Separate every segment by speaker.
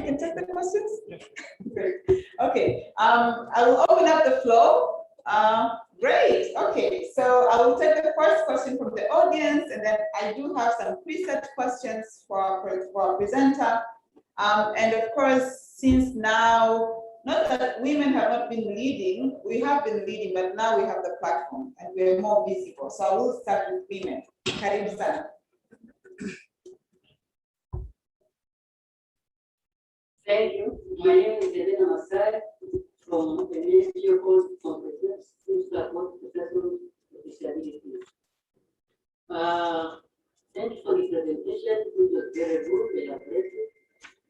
Speaker 1: can take the questions? Great. Okay, I will open up the floor. Great, okay, so I will take the first question from the audience, and then I do have some preset questions for our presenter. And of course, since now, not that women have not been leading, we have been leading, but now we have the platform and we're more visible. So I will start with women. Karibu sana.
Speaker 2: Thank you. My name is Elena Masai from the Ministry of Health Competence to support professionals with disabilities. Thank you for the presentation, which was very good, elaborated,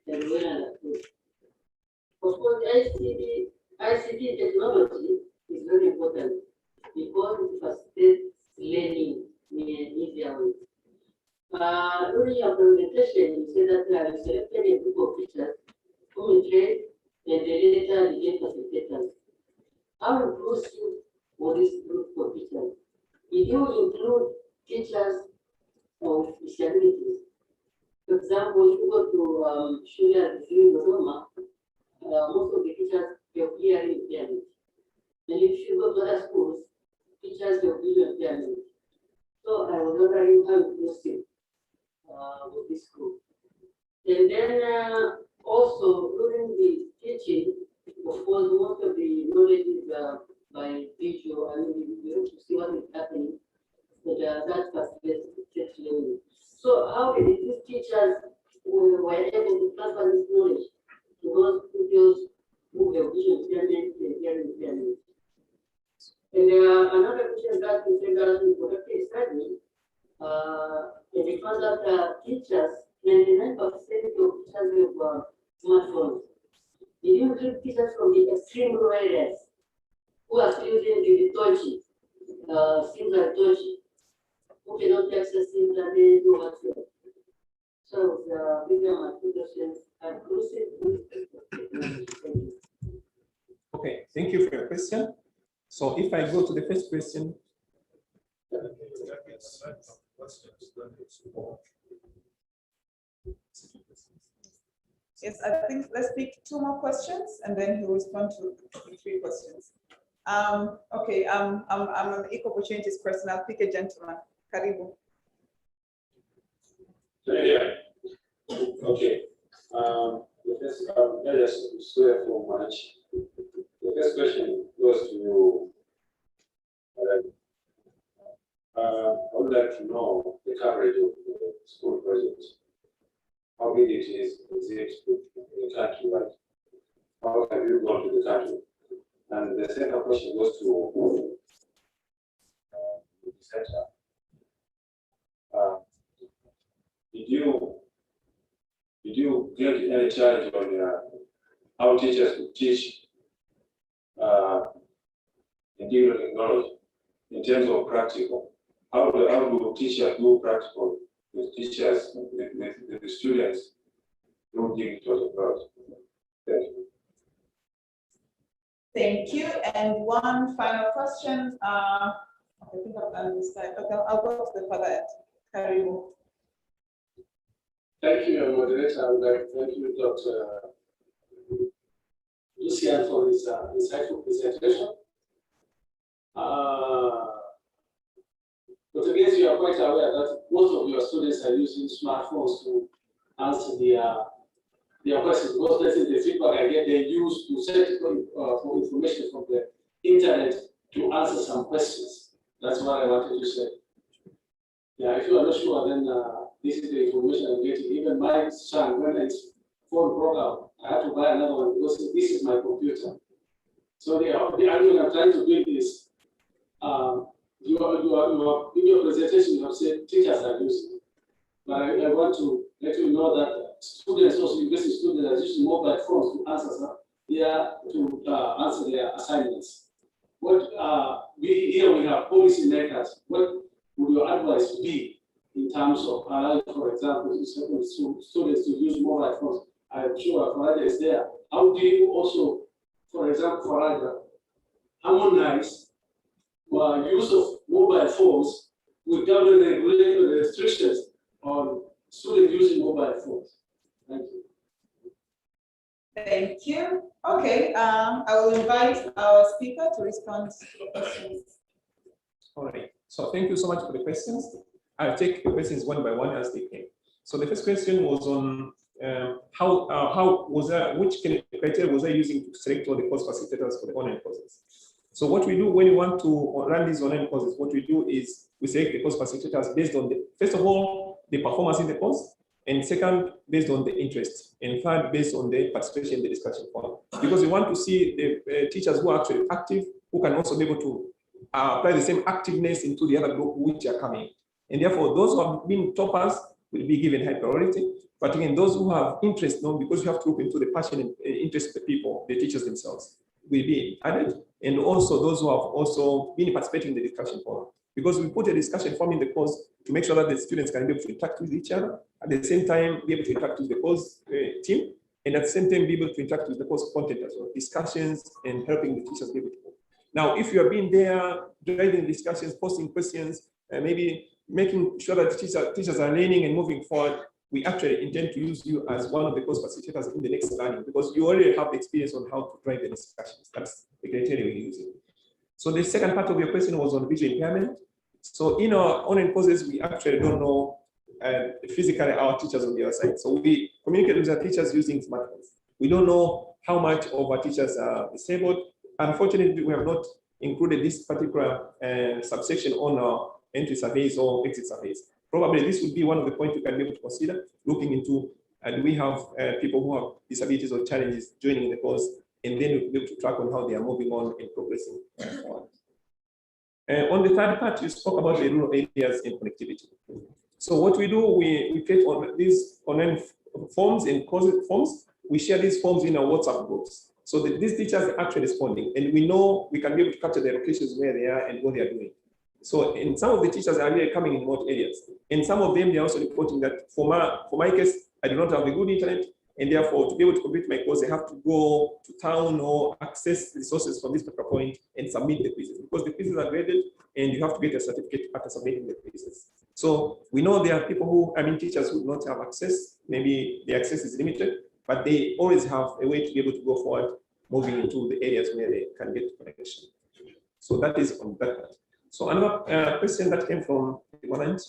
Speaker 2: and well understood. Of course, ICT technology is very important because it facilitates learning in an easier way. During your presentation, you said that you selected a group of teachers who will train and the later became facilitators. How inclusive was this group of teachers? Did you include teachers of disabilities? For example, if you go to Shulia Dodoma, most of the teachers have hearing impairment. And if you go to other schools, teachers have visual impairment. So I was wondering how inclusive with this group. And then also during the teaching, of course, most of the knowledge is by visual. I mean, you have to see what is happening, but that facilitates learning. So how did these teachers were able to transfer this knowledge to those pupils who have visual impairment and hearing impairment? And another question that we said that we conducted a study, and we found that teachers, 99% of teachers have smartphones. Did you include teachers from the extreme rural areas who are still using the Tochi, SIMs like Tochi, who cannot access internet or WhatsApp? So these are my two questions.
Speaker 3: Okay, thank you for your question. So if I go to the first question.
Speaker 1: Yes, I think let's pick 2 more questions and then he'll respond to the 3 questions. Okay, I'm an equal opportunities person. I'll pick a gentleman. Karibu.
Speaker 4: Yeah. Okay. Let us swear for much. The first question goes to you. I would like to know the coverage of the school project. How big it is it in the country? Right? How have you gone to the country? And the second question goes to the center. Did you get any challenge on how teachers could teach in digital technology in terms of practical? How do teachers do practical with teachers, with the students through digital technology? Thank you.
Speaker 1: Thank you. And one final question. I think I've done this side. Okay, I'll go to the further end. Karibu.
Speaker 5: Thank you, moderator. Thank you, Dr. Lucian, for his insightful presentation. But I guess you are quite aware that most of your students are using smartphones to answer their questions. Most of the feedback I get, they use to search for information from the internet to answer some questions. That's what I wanted to say. Yeah, if you are not sure, then this is the information I'm getting. Even my son, when his phone broke out, I had to buy another one because this is my computer. So the argument I'm trying to build is, in your presentation, you have said teachers are using. But I want to let you know that students, also university students, are using mobile phones to answer their assignments. What here we have policy makers. What would your advice be in terms of allowing, for example, students to use mobile phones? I'm sure Farada is there. How do you also, for example, Farada, harmonize use of mobile phones with government regulatory restrictions on students using mobile phones? Thank you.
Speaker 1: Thank you. Okay, I will invite our speaker to respond to the questions.
Speaker 3: All right. So thank you so much for the questions. I'll take the questions one by one as they came. So the first question was on how was that, which criteria was I using to select all the course facilitators for the online courses? So what we do when we want to run these online courses, what we do is we select the course facilitators based on the, first of all, the performance in the course, and second, based on the interest, and third, based on the participation in the discussion forum. Because we want to see the teachers who are actually active, who can also be able to apply the same activeness into the other group which are coming. And therefore, those who have been toppers will be given high priority. But again, those who have interest, no, because you have to look into the passion and interest of the people, the teachers themselves, will be added. And also those who have also been participating in the discussion forum. Because we put a discussion forum in the course to make sure that the students can be able to interact with each other, at the same time be able to interact with the course team, and at the same time be able to interact with the course content as well, discussions and helping the teachers be able to. Now, if you have been there, driving discussions, posting questions, maybe making sure that teachers are learning and moving forward, we actually intend to use you as one of the course facilitators in the next learning, because you already have the experience on how to drive the discussions. That's the criteria we're using. So the second part of your question was on visual impairment. So in our online courses, we actually don't know physically our teachers on the other side. So we communicate with our teachers using smartphones. We don't know how much of our teachers are disabled. Unfortunately, we have not included this particular subsection on our entry surveys or exit surveys. Probably this would be one of the points you can be able to consider looking into, and we have people who have disabilities or challenges joining the course, and then we'll be able to track on how they are moving on and progressing forward. On the third part, you spoke about the rural areas and connectivity. So what we do, we create on these online forms and course forms. We share these forms in our WhatsApp groups. So that these teachers are actually responding, and we know we can be able to capture the locations where they are and what they are doing. So, and some of the teachers are really coming in remote areas, and some of them they are also reporting that for my case, I do not have the good internet, and therefore to be able to complete my course, I have to go to town or access resources from this particular point and submit the quizzes, because the quizzes are graded, and you have to get a certificate after submitting the quizzes. So we know there are people who, teachers who do not have access. Maybe the access is limited, but they always have a way to be able to go forward, moving into the areas where they can get connection. So that is on that part. So another question that came from the moment,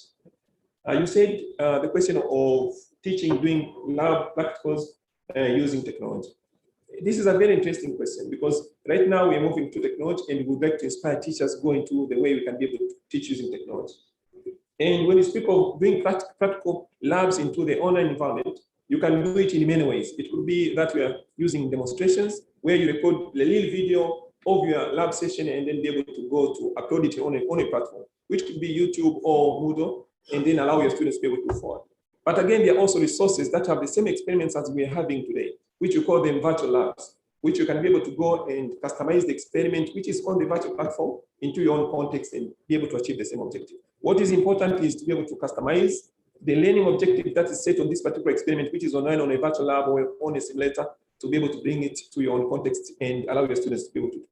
Speaker 3: you said the question of teaching, doing lab practicals using technology. This is a very interesting question, because right now we're moving to technology, and we would like to inspire teachers going to the way we can be able to teach using technology. And when you speak of doing practical labs into the online environment, you can do it in many ways. It could be that we are using demonstrations where you record a little video of your lab session and then be able to go to upload it on a platform, which could be YouTube or Moodle, and then allow your students to be able to move forward. But again, there are also resources that have the same experiments as we are having today, which we call them virtual labs, which you can be able to go and customize the experiment, which is on the virtual platform, into your own context and be able to achieve the same objective. What is important is to be able to customize the learning objective that is set on this particular experiment, which is online on a virtual lab or on a simulator, to be able to bring it to your own context and allow your students to be able to.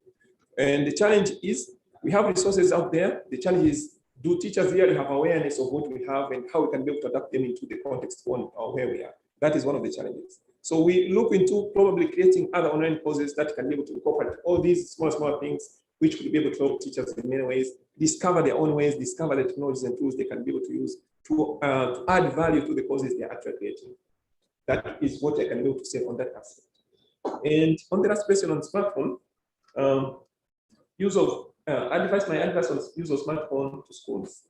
Speaker 3: And the challenge is, we have resources out there. The challenge is, do teachers really have awareness of what we have and how we can be able to adapt them into the context on where we are? That is one of the challenges. So we look into probably creating other online courses that can be able to incorporate all these small things, which could be able to help teachers in many ways, discover their own ways, discover the technologies and tools they can be able to use to add value to the courses they are actually creating. That is what I can be able to say on that aspect. And on the last question on smartphone, use of my advice on use of smartphone to schools.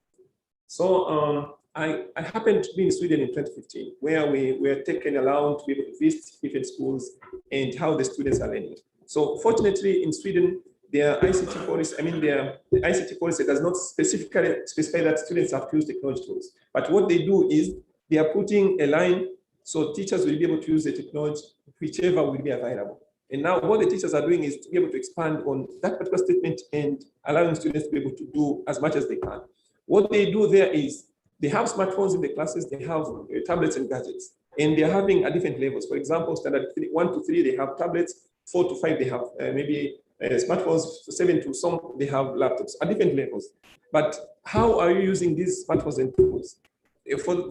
Speaker 3: So I happened to be in Sweden in 2015, where we were taken around to be able to visit different schools and how the students are learning. So fortunately, in Sweden, their ICT policy, the ICT policy does not specifically specify that students have to use technology tools. But what they do is they are putting a line so teachers will be able to use the technology, whichever will be available. And now what the teachers are doing is to be able to expand on that particular statement and allowing students to be able to do as much as they can. What they do there is they have smartphones in the classes, they have tablets and gadgets, and they're having at different levels. For example, standard 1 to 3, they have tablets, 4 to 5, they have maybe smartphones, 7 to some, they have laptops at different levels. But how are you using these smartphones and tools?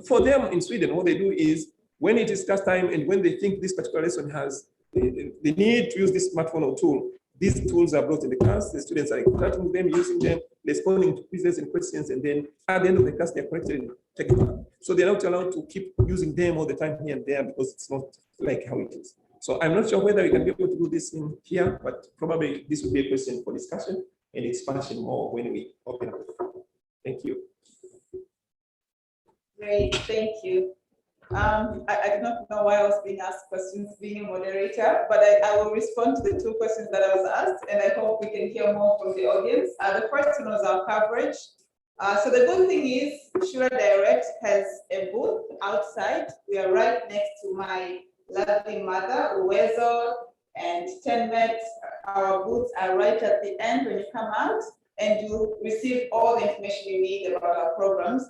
Speaker 3: For them in Sweden, what they do is when it is class time and when they think this particular lesson has the need to use this smartphone or tool. These tools are brought in the class, the students are interacting with them, using them, responding to quizzes and questions, and then at the end of the class, they're corrected and taken back. So they're not allowed to keep using them all the time here and there because it's not like how it is. So I'm not sure whether we can be able to do this in here, but probably this will be a question for discussion and expansion more when we open up the floor. Thank you.
Speaker 1: Great, thank you. I do not know why I was being asked questions being a moderator, but I will respond to the two questions that I was asked, and I hope we can hear more from the audience. The first one was our coverage. So the good thing is, Shura Direct has a booth outside. We are right next to my lovely mother, Uwezo and Tenmet. Our booths are right at the end when you come out, and you receive all the information you need about our programs.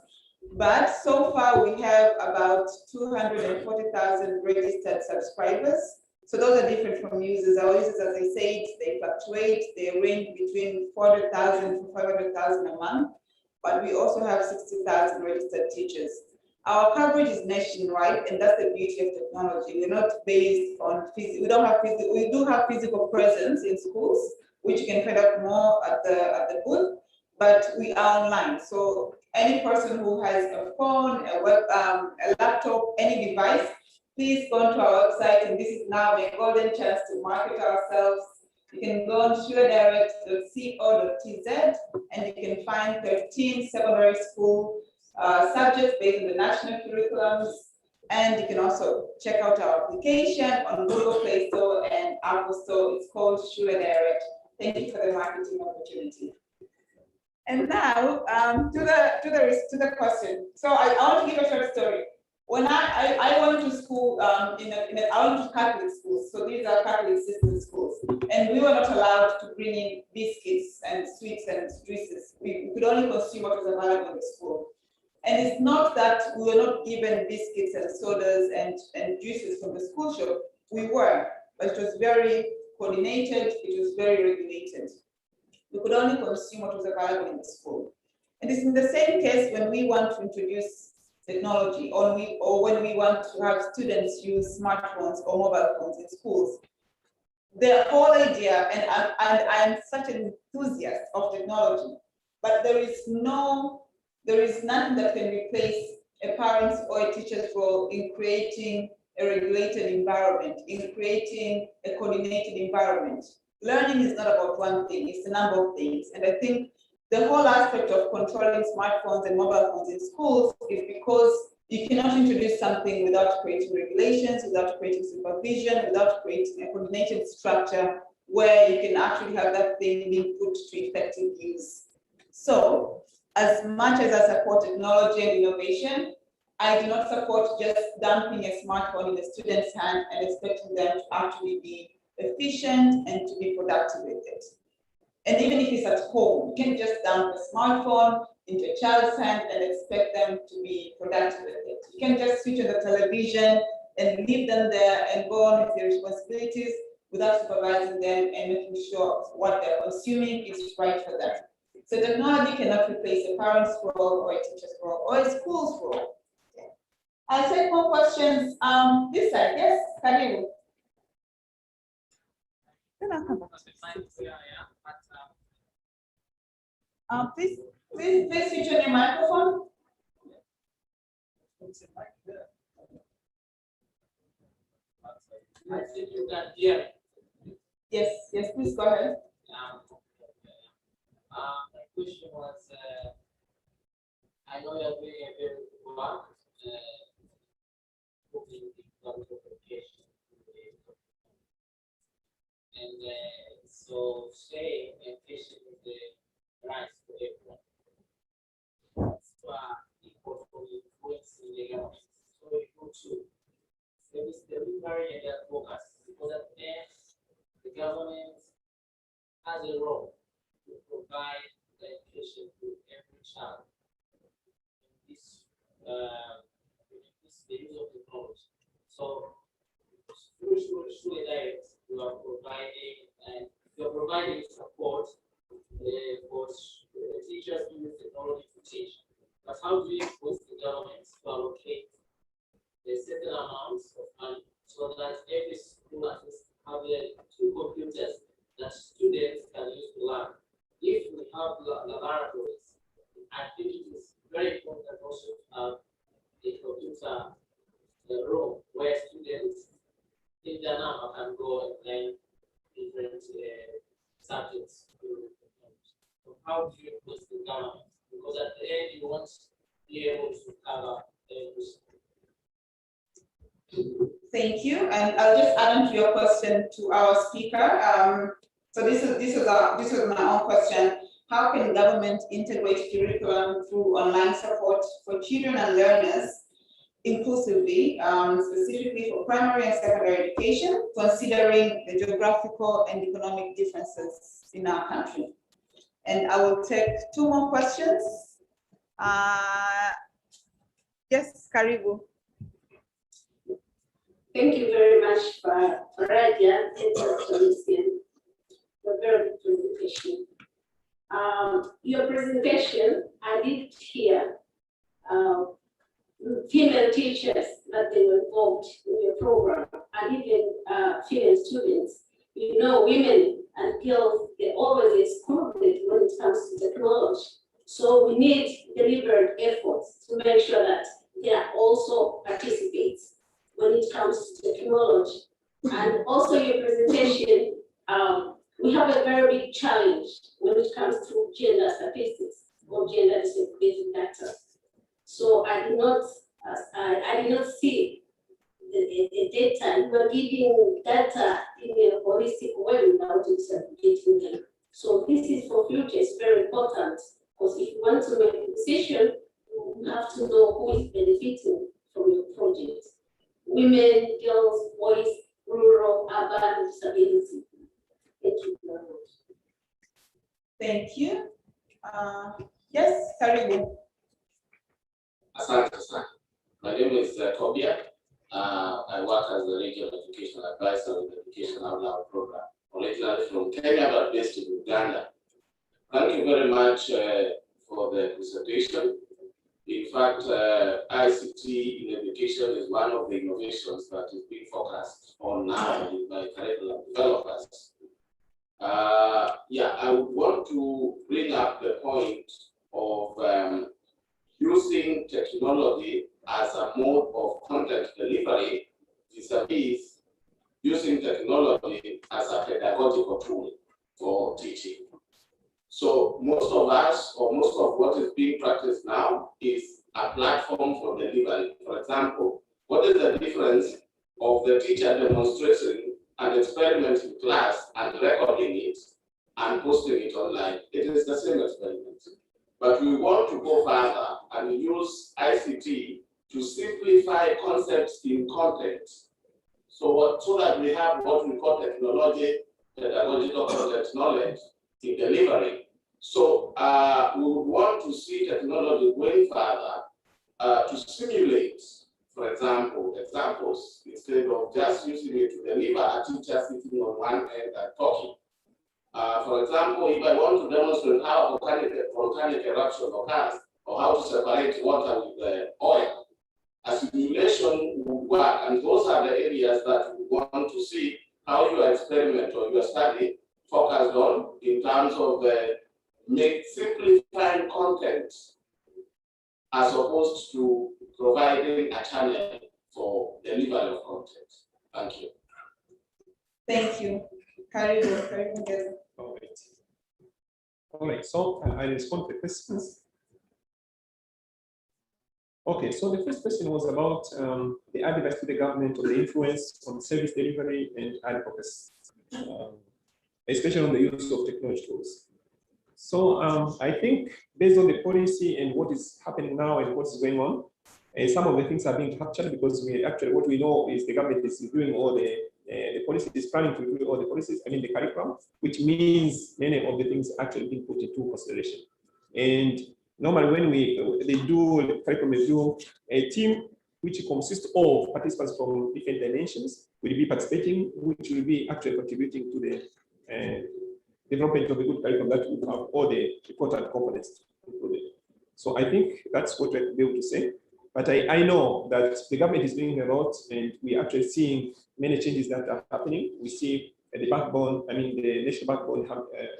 Speaker 1: But so far, we have about 240,000 registered subscribers. So those are different from users. Our users, as I said, they fluctuate. They range between 400,000 to 500,000 a month. But we also have 60,000 registered teachers. Our coverage is nationwide, and that's the beauty of technology. We're not based on we do have physical presence in schools, which you can find out more at the booth, but we are online. So any person who has a phone, a laptop, any device, please go onto our website, and this is now a golden chance to market ourselves. You can go on shuradirect.co.tz, and you can find 13 secondary school subjects based on the national curriculums. And you can also check out our application on Google Play Store and Apple Store. It's called Shura Direct. Thank you for the marketing opportunity. And now to the question. So I want to give a short story. When I went to school I went to Catholic schools. So these are Catholic system schools, and we were not allowed to bring in biscuits and sweets and juices. We could only consume what was available in the school. And it's not that we were not given biscuits and sodas and juices from the school shop. We were, but it was very coordinated. It was very regulated. We could only consume what was available in the school. And it's in the same case when we want to introduce technology, or when we want to have students use smartphones or mobile phones in schools. The whole idea, and I'm such an enthusiast of technology, but there is nothing that can replace a parent's or a teacher's role in creating a regulated environment, in creating a coordinated environment. Learning is not about one thing, it's a number of things. And I think the whole aspect of controlling smartphones and mobile phones in schools is because you cannot introduce something without creating regulations, without creating supervision, without creating a coordinated structure where you can actually have that thing being put to effective use. So, as much as I support technology and innovation, I do not support just dumping a smartphone in the student's hand and expecting them to actually be efficient and to be productive with it. And even if it's at home, you can't just dump a smartphone into a child's hand and expect them to be productive with it. You can just switch on the television and leave them there and go on with their responsibilities without supervising them and making sure what they're consuming is right for them. So technology cannot replace a parent's role or a teacher's role or a school's role. Yeah. I'll take more questions. This side, yes, Karibu. Please switch on your microphone.
Speaker 5: I think you can hear.
Speaker 1: Yes, please go ahead.
Speaker 5: My question was, I know you're doing a very good work, putting the qualification. And so saying education is the right for everyone. So equal for influencing the government. So we go to there is delivery and their focus, because at the end, the government has a role to provide the education to every child. This the use of technology. So through Direct, you are providing support for teachers to use technology to teach. But how do you force the government to allocate a certain amount of money so that every school at least in Ghana can go and learn different subjects. So how do you put the government? Because at the end, you want to be able to cover everything.
Speaker 1: Thank you, and I'll just add on to your question to our speaker. So this is my own question. How can government integrate curriculum through online support for children and learners inclusively, specifically for primary and secondary education, considering the geographical and economic differences in our country? And I will take 2 more questions. Yes, Karibu.
Speaker 2: Thank you very much, Raja and Dr. Lucian, for a very good presentation. Your presentation, I did hear female teachers that they were involved in your program, and even female students. You know, women and girls, they always excluded when it comes to technology. So we need deliberate efforts to make sure that they are also participates when it comes to technology. And also your presentation, we have a very big challenge when it comes to gender statistics or gender distributed data. So I did not see the data. You were giving data in a holistic way without interpreting them. So this is for future, it's very important, because if you want to make a decision, you have to know who is benefiting from your project. Women, girls, boys, rural, urban, disability. Thank you very much.
Speaker 1: Thank you. Yes, Karibu.
Speaker 6: Asante sana. My name is Kobia. I work as a regional education advisor in the Education Out Loud program, originally from Kenya but based in Uganda. Thank you very much for the presentation. In fact, ICT in education is one of the innovations that is being focused on now by curriculum developers. I would want to bring up the point of using technology as a mode of content delivery vis-a-vis using technology as a pedagogical tool for teaching. So most of us, or most of what is being practiced now, is a platform for delivery. For example, what is the difference of the teacher demonstrating an experiment in class and recording it and posting it online? It is the same experiment. But we want to go further and use ICT to simplify concepts in content. So that we have what we call technology, pedagogical content knowledge in delivery. So we would want to see technology going further to simulate, for example, examples, instead of just using it to deliver a teacher sitting on one end and talking. For example, if I want to demonstrate how volcanic eruption occurs, or how to separate water with oil, a simulation would work, and those are the areas that we want to see how your experiment or your study focused on in terms of simplifying content as opposed to providing a channel for delivery of content. Thank you.
Speaker 1: Thank you. Karibu.
Speaker 3: All right, so I respond to the questions. Okay, so the first question was about the advice to the government on the influence on service delivery and advocacy, especially on the use of technology tools. So I think based on the policy and what is happening now and what is going on, some of the things are being captured because what we know is the government is reviewing all the policy is planning to review all the policies, the curriculum, which means many of the things actually being put into consideration. And normally when they do curriculum review, a team which consists of participants from different dimensions will be participating, which will be actually contributing to the development of a good curriculum that will have all the important components included. So I think that's what we'll be able to say. But I know that the government is doing a lot, and we're actually seeing many changes that are happening. We see the backbone, the national backbone,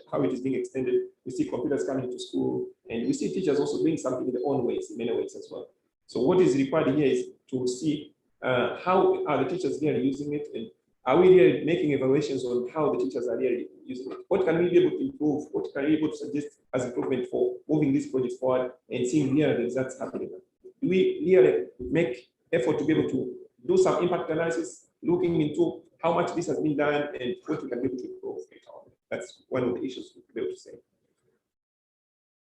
Speaker 3: how it is being extended. We see computers coming to school, and we see teachers also doing something in their own ways, in many ways as well. So what is required here is to see how are the teachers really using it, and are we really making evaluations on how the teachers are really using it? What can we be able to improve? What can we be able to suggest as improvement for moving this project forward and seeing real results happening? Do we really make effort to be able to do some impact analysis, looking into how much this has been done and what we can be able to improve? That's one of the issues we'll be able to say.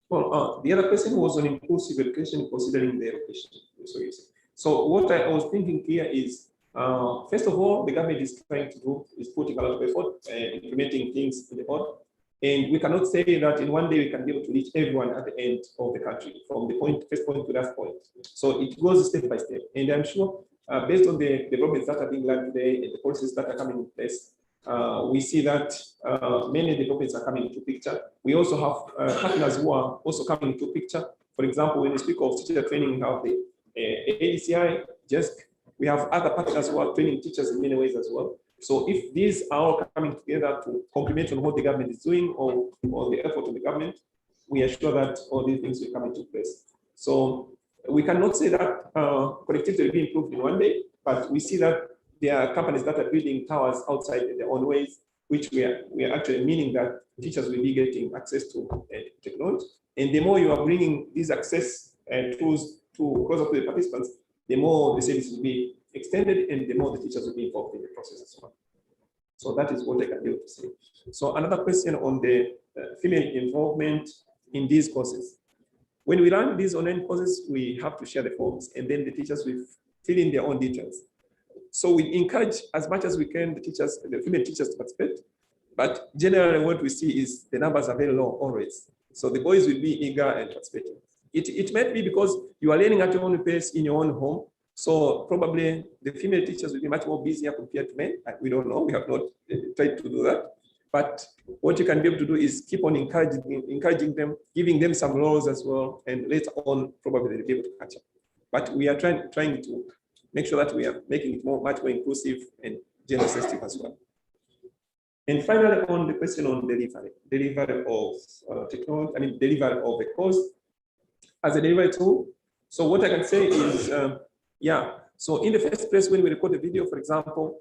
Speaker 3: Well, the other question was on inclusive education considering the location. So what I was thinking here is, first of all, the government is trying to do is putting a lot of effort implementing things in the board. And we cannot say that in one day we can be able to reach everyone at the end of the country, from the first point to that point. So it goes step by step. And I'm sure based on the developments that are being learned today and the policies that are coming in place, we see that many developments are coming into picture. We also have partners who are also coming into picture. For example, when we speak of teacher training, we have the ADCI, we have other partners who are training teachers in many ways as well. So if these are all coming together to complement on what the government is doing or the effort of the government, we are sure that all these things will come into place. So we cannot say that connectivity will be improved in one day, but we see that there are companies that are building towers outside in their own ways, which we are actually meaning that teachers will be getting access to technology. And the more you are bringing these access tools to close up to the participants, the more the service will be extended and the more the teachers will be involved in the process as well. So that is what I can be able to say. So another question on the female involvement in these courses. When we run these online courses, we have to share the forms and then the teachers will fill in their own details. So we encourage as much as we can the female teachers to participate, but generally what we see is the numbers are very low always. So the boys will be eager and participating. It might be because you are learning at your own pace in your own home. So probably the female teachers will be much more busier compared to men. We don't know, we have not tried to do that. But what you can be able to do is keep on encouraging them, giving them some roles as well, and later on probably they'll be able to catch up. But we are trying to make sure that we are making it much more inclusive and gender sensitive as well. And finally, on the question on delivery of technology, delivery of a course as a delivery tool. So what I can say is, so in the first place, when we record a video, for example,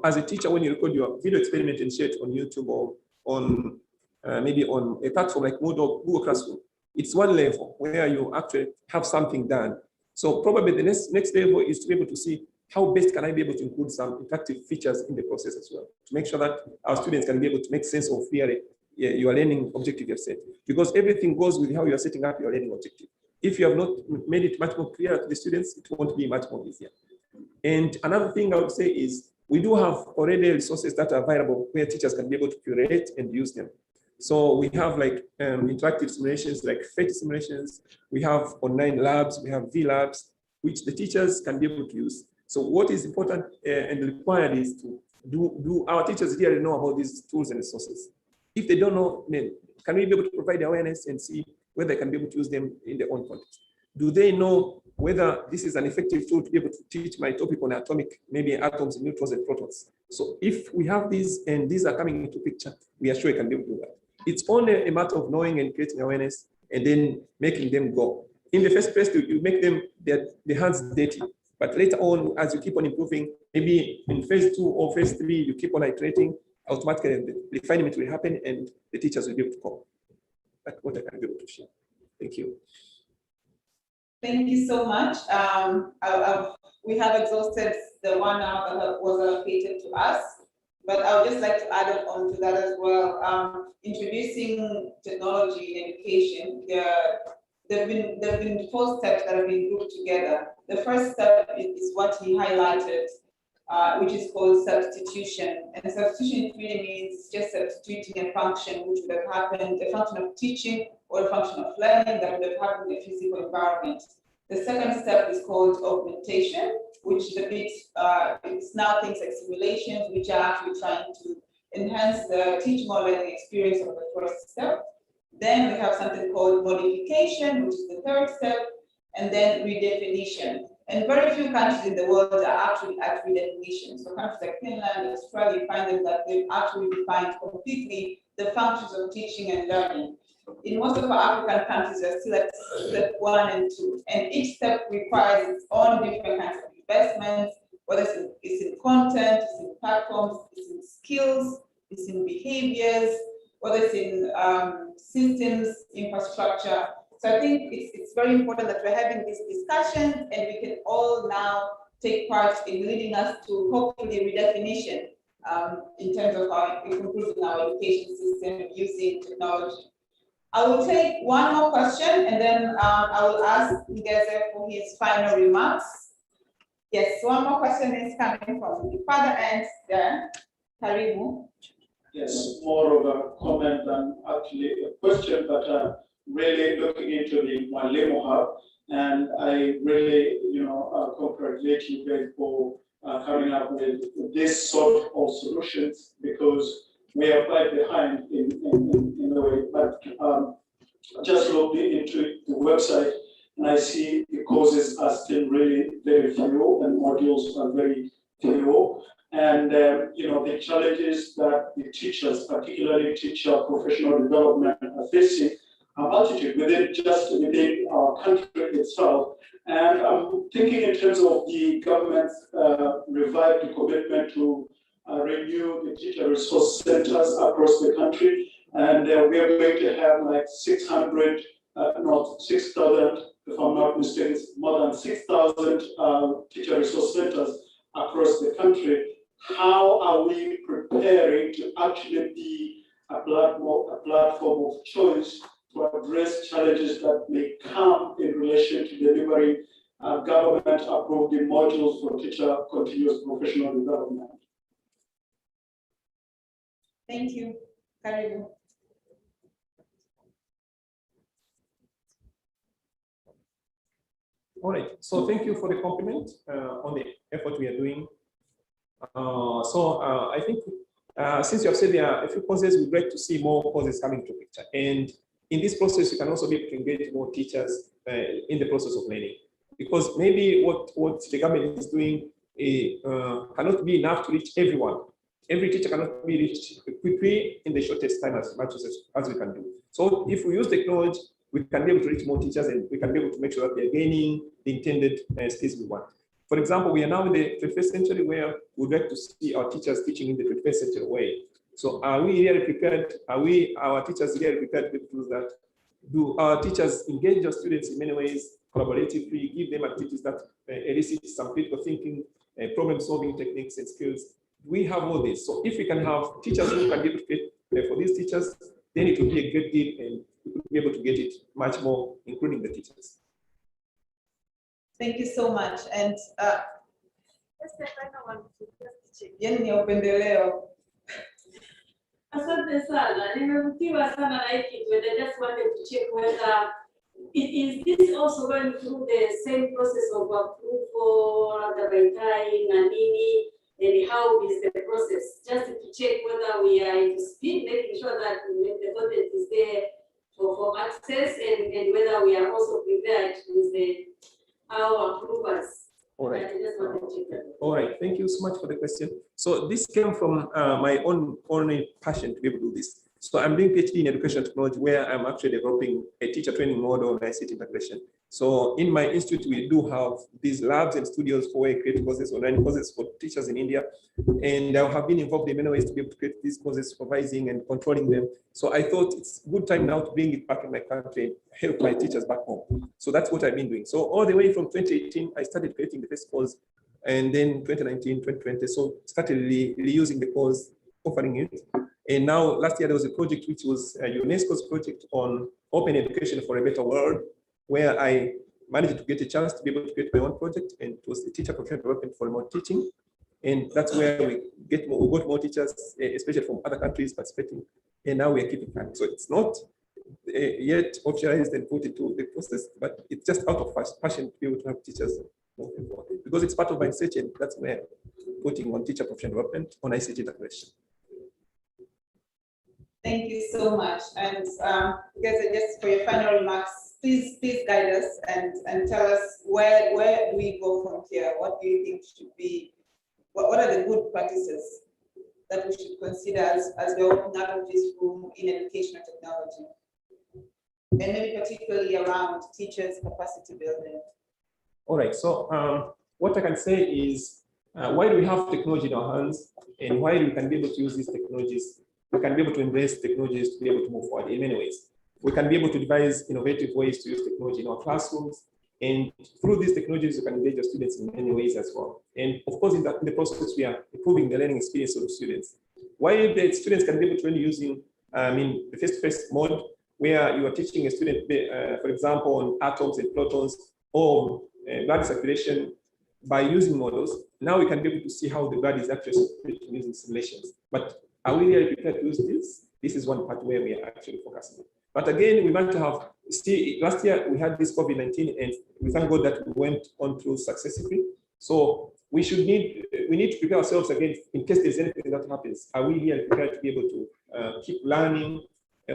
Speaker 3: as a teacher, when you record your video experiment and share it on YouTube or on maybe on a platform like Moodle, Google Classroom, it's one level where you actually have something done. So probably the next level is to be able to see how best can I be able to include some interactive features in the process as well, to make sure that our students can be able to make sense of your learning objective you've set. Because everything goes with how you are setting up your learning objective. If you have not made it much more clear to the students, it won't be much more easier. And another thing I would say is we do have already resources that are available where teachers can be able to curate and use them. So we have like interactive simulations, like fate simulations. We have online labs, we have V-labs, which the teachers can be able to use. So what is important and required is to do our teachers really know about these tools and resources? If they don't know, then can we be able to provide awareness and see whether they can be able to use them in their own context? Do they know whether this is an effective tool to be able to teach my topic on atomic, maybe atoms, neutrons, and protons? So if we have these and these are coming into picture, we are sure we can be able to do that. It's only a matter of knowing and creating awareness and then making them go. In the first place, you make them their hands dirty. But later on, as you keep on improving, maybe in phase 2 or phase 3, you keep on iterating, automatically the refinement will happen and the teachers will be able to come. That's what I can be able to share. Thank you.
Speaker 1: Thank you so much. We have exhausted the 1 hour that was allocated to us, but I would just like to add on to that as well. Introducing technology in education, there have been 4 steps that have been grouped together. The first step is what he highlighted, which is called substitution. And substitution really means just substituting a function which would have happened, a function of teaching or a function of learning that would have happened in a physical environment. The second step is called augmentation, which is a bit, it's now things like simulations, which are actually trying to enhance the teaching or learning experience of the first step. Then we have something called modification, which is the third step, and then redefinition. And very few countries in the world are actually at redefinition. So countries like Finland, Australia, you find them that they've actually defined completely the functions of teaching and learning. In most of our African countries, they're still at step 1 and 2. And each step requires its own different kinds of investments, whether it's in content, it's in platforms, it's in skills, it's in behaviors, whether it's in systems, infrastructure. So I think it's very important that we're having these discussions and we can all now take part in leading us to hopefully redefinition in terms of our improving our education system using technology. I will take one more question and then I will ask Ngeze for his final remarks. Yes, one more question is coming from the further end there. Karibu.
Speaker 7: Yes, more of a comment than actually a question, but really looking into the Mwalimu Hub, and I really, congratulate you guys for coming up with this sort of solutions, because we are quite behind in a way. But just looking into the website, and I see the courses are still really very few, and modules are very few. And the challenges that the teachers, particularly teacher professional development, are facing are multitude within our country itself. And I'm thinking in terms of the government's revived commitment to renew the teacher resource centers across the country. And we are going to have like 6,000, if I'm not mistaken, more than 6,000 teacher resource centers across the country. How are we preparing to actually be a platform of choice to address challenges that may come in relation to delivering government-approved modules for teacher continuous professional development?
Speaker 1: Thank you. Karibu.
Speaker 3: All right, so thank you for the compliment on the effort we are doing. I think since you have said there are a few courses, we'd like to see more courses coming to picture. And in this process, you can also be able to engage more teachers in the process of learning. Because maybe what the government is doing cannot be enough to reach everyone. Every teacher cannot be reached quickly in the shortest time as much as we can do. So if we use technology, we can be able to reach more teachers and we can be able to make sure that they're gaining the intended skills we want. For example, we are now in the 21st century where we'd like to see our teachers teaching in the 21st century way. So are we really prepared? Are our teachers really prepared to do that? Do our teachers engage our students in many ways collaboratively, give them activities that elicit some critical thinking, problem-solving techniques and skills? We have all this. So if we can have teachers who can be able to get for these teachers, then it will be a great deal and we will be able to get it much more, including the teachers.
Speaker 1: Thank you so much. And
Speaker 8: Just the final one.
Speaker 1: yani upendeleo.
Speaker 2: Asante sana. Nimevutiwa sana na hiki, but I just wanted to check whether is this also going through the same process of approval, by time and nini, and how is the process? Just to check whether we are in speed, making sure that the content is there for access, and whether we are also prepared with our approvals.
Speaker 3: All right.
Speaker 2: I just wanted to check that.
Speaker 3: All right. Thank you so much for the question. So this came from my own passion to be able to do this. So I'm doing PhD in education technology, where I'm actually developing a teacher training model on ICT integration. So in my institute, we do have these labs and studios for where I create courses, online courses for teachers in India. And I have been involved in many ways to be able to create these courses, supervising and controlling them. So I thought it's a good time now to bring it back in my country and help my teachers back home. So that's what I've been doing. So all the way from 2018, I started creating the first course. And then 2019, 2020, so started reusing the course, offering it. And now last year there was a project which was UNESCO's project on open education for a better world, where I managed to get a chance to be able to create my own project, and it was the teacher professional development for remote teaching. And that's where we got more teachers, especially from other countries participating. And now we are keeping track. So it's not yet officialized and put into the process, but it's just out of passion to be able to have teachers more involved, because it's part of my research, and that's where putting on teacher professional development on ICT integration.
Speaker 1: Thank you so much. And guys, just for your final remarks, please guide us and tell us where do we go from here? What do you think should be, what are the good practices that we should consider as we open out of this room in educational technology? And maybe particularly around teachers' capacity building.
Speaker 3: All right, so what I can say is Why do we have technology in our hands, and why we can be able to use these technologies? We can be able to embrace technologies to be able to move forward in many ways. We can be able to devise innovative ways to use technology in our classrooms, and through these technologies, you can engage your students in many ways as well. And of course, in the process, we are improving the learning experience of the students. While the students can be able to learn using the face-to-face mode, where you are teaching a student, for example, on atoms and protons or blood circulation by using models, now we can be able to see how the blood is actually circulating using simulations. But are we really prepared to use this? This is one part where we are actually focusing. But again, we want to have, last year we had this COVID-19, and we thank God that we went on through successfully. So we need to prepare ourselves again in case there's anything that happens. Are we really prepared to be able to keep learning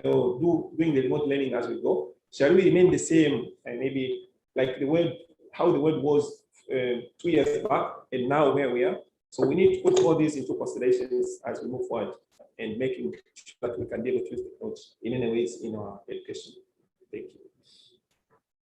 Speaker 3: or doing the remote learning as we go? Shall we remain the same and maybe like the world, how the world was 2 years back and now where we are? So we need to put all these into considerations as we move forward and making sure that we can be able to use technology in any ways in our education. Thank you.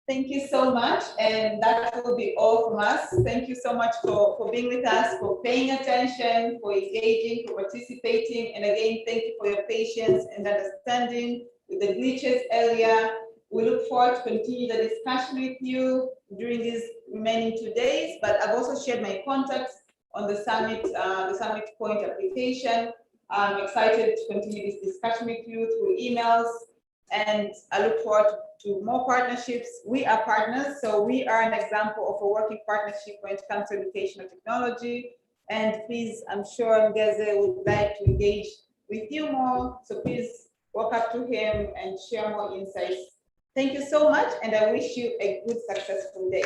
Speaker 1: Thank you so much. And that will be all from us. Thank you so much for being with us, for paying attention, for engaging, for participating. And again, thank you for your patience and understanding with the glitches earlier. We look forward to continue the discussion with you during these remaining 2 days, but I've also shared my contacts on the Summit Point application. I'm excited to continue this discussion with you through emails, and I look forward to more partnerships. We are partners, so we are an example of a working partnership when it comes to educational technology. And please, I'm sure Ngeze would like to engage with you more, so please walk up to him and share more insights. Thank you so much, and I wish you a good, successful day.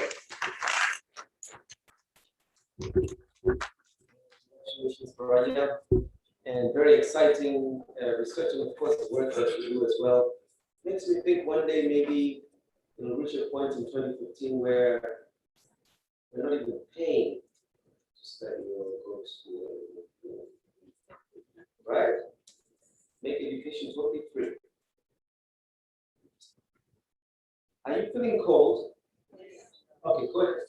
Speaker 9: Congratulations, Paranya, and very exciting research, and of course the work that you do as well. Makes me think one day maybe we'll reach a point in 2015 where we're not even paying to study or go to school, right? Make education totally free. Are you feeling cold? Okay, go ahead.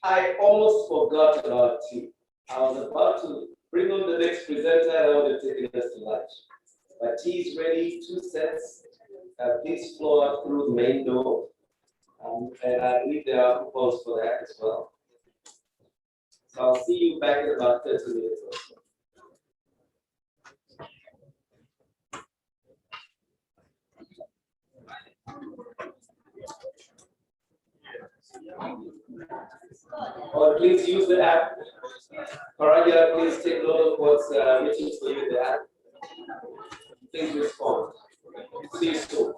Speaker 9: I almost forgot about tea. I was about to bring on the next presenter and I would have taken us to lunch. But tea is ready, 2 sets. Please flow up through the main door. And I believe there are coupons for that as well. So I'll see you back in about 30 minutes or so. Or please use the app. Paranya, please take note of what's waiting for you in the app. Please respond. See you soon.